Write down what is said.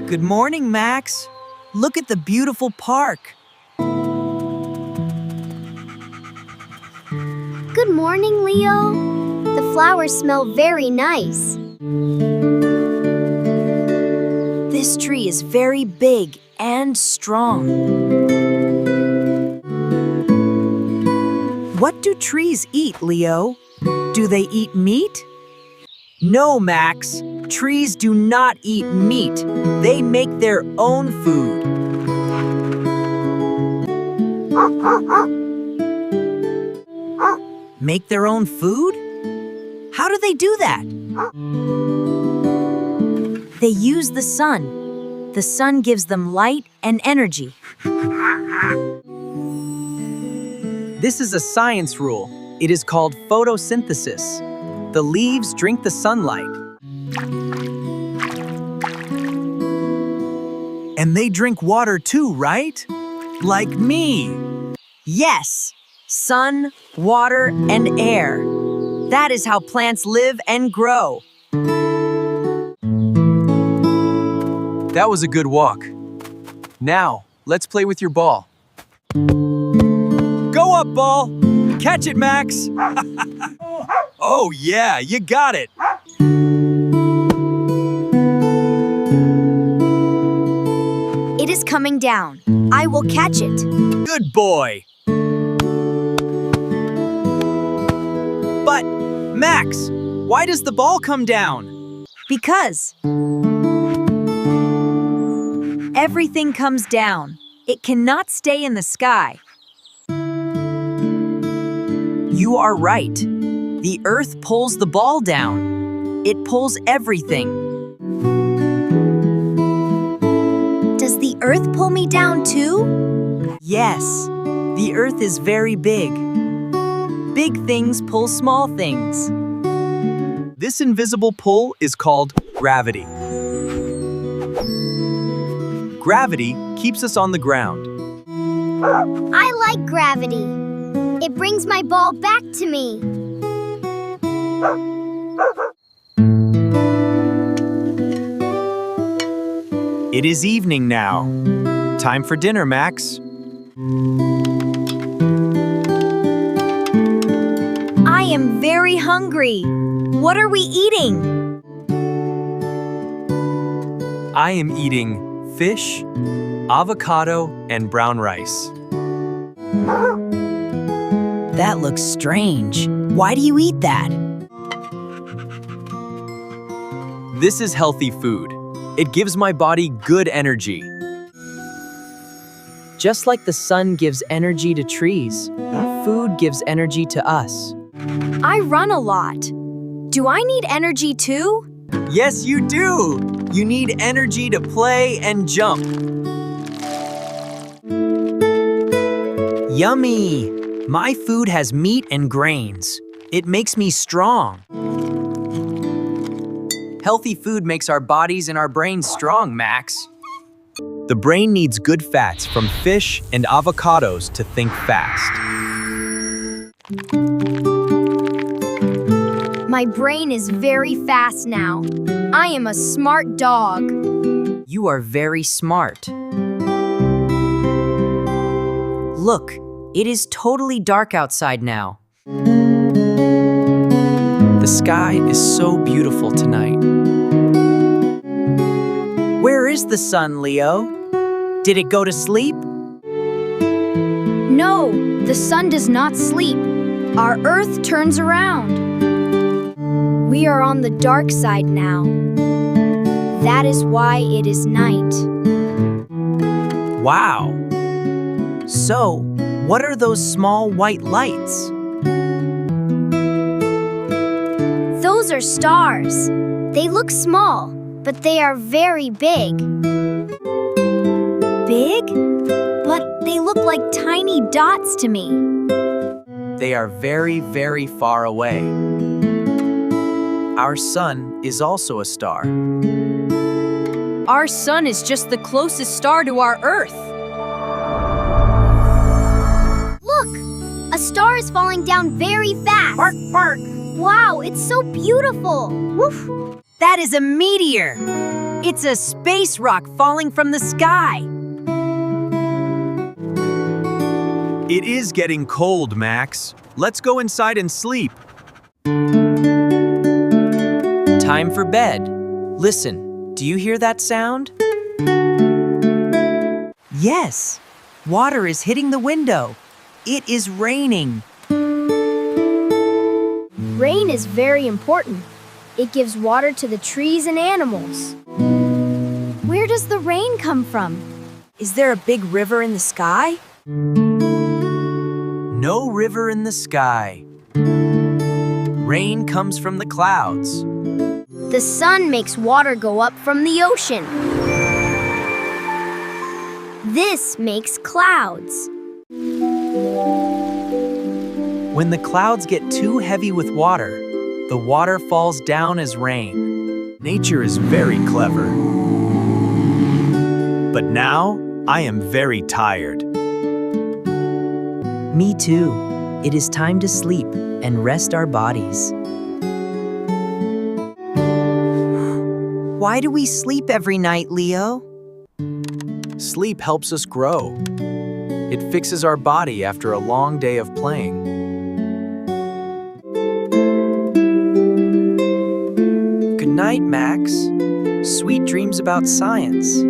Good morning, Max. Look at the beautiful park. Good morning, Leo. The flowers smell very nice. This tree is very big and strong. What do trees eat, Leo? Do they eat meat? No, Max. Trees do not eat meat. They make their own food. Make their own food? How do they do that? They use the sun. The sun gives them light and energy. This is a science rule. It is called photosynthesis. The leaves drink the sunlight. And they drink water too, right? Like me. Yes. Sun, water, and air. That is how plants live and grow. That was a good walk. Now, let's play with your ball. Go up, ball! Catch it, Max! Oh yeah, you got it! It is coming down. I will catch it. Good boy! But, Max, why does the ball come down? Because everything comes down. It cannot stay in the sky. You are right. The earth pulls the ball down. It pulls everything. Does the earth pull me down too? Yes, the earth is very big. Big things pull small things. This invisible pull is called gravity. Gravity keeps us on the ground. I like gravity. It brings my ball back to me. It is evening now. Time for dinner, Max. I am very hungry. What are we eating? I am eating fish, avocado, and brown rice. That looks strange. Why do you eat that? This is healthy food. It gives my body good energy. Just like the sun gives energy to trees, food gives energy to us. I run a lot. Do I need energy too? Yes, you do! You need energy to play and jump. Yummy! My food has meat and grains. It makes me strong. Healthy food makes our bodies and our brains strong, Max. The brain needs good fats from fish and avocados to think fast. My brain is very fast now. I am a smart dog. You are very smart. Look, it is totally dark outside now. The sky is so beautiful tonight. Where is the sun, Leo? Did it go to sleep? No, the sun does not sleep. Our earth turns around. We are on the dark side now. That is why it is night. Wow. So, what are those small white lights? Those are stars. They look small, but they are very big. Big? But they look like tiny dots to me. They are very, very far away. Our sun is also a star. Our sun is just the closest star to our Earth. Look! A star is falling down very fast. Bark, bark! Wow, it's so beautiful. Woof. That is a meteor. It's a space rock falling from the sky. It is getting cold, Max. Let's go inside and sleep. Time for bed. Listen, do you hear that sound? Yes, water is hitting the window. It is raining. Rain is very important. It gives water to the trees and animals. Where does the rain come from? Is there a big river in the sky? No river in the sky. Rain comes from the clouds. The sun makes water go up from the ocean. This makes clouds. When the clouds get too heavy with water, the water falls down as rain. Nature is very clever. But now, I am very tired. Me too. It is time to sleep and rest our bodies. Why do we sleep every night, Leo? Sleep helps us grow. It fixes our body after a long day of playing. Good night, Max. Sweet dreams about science.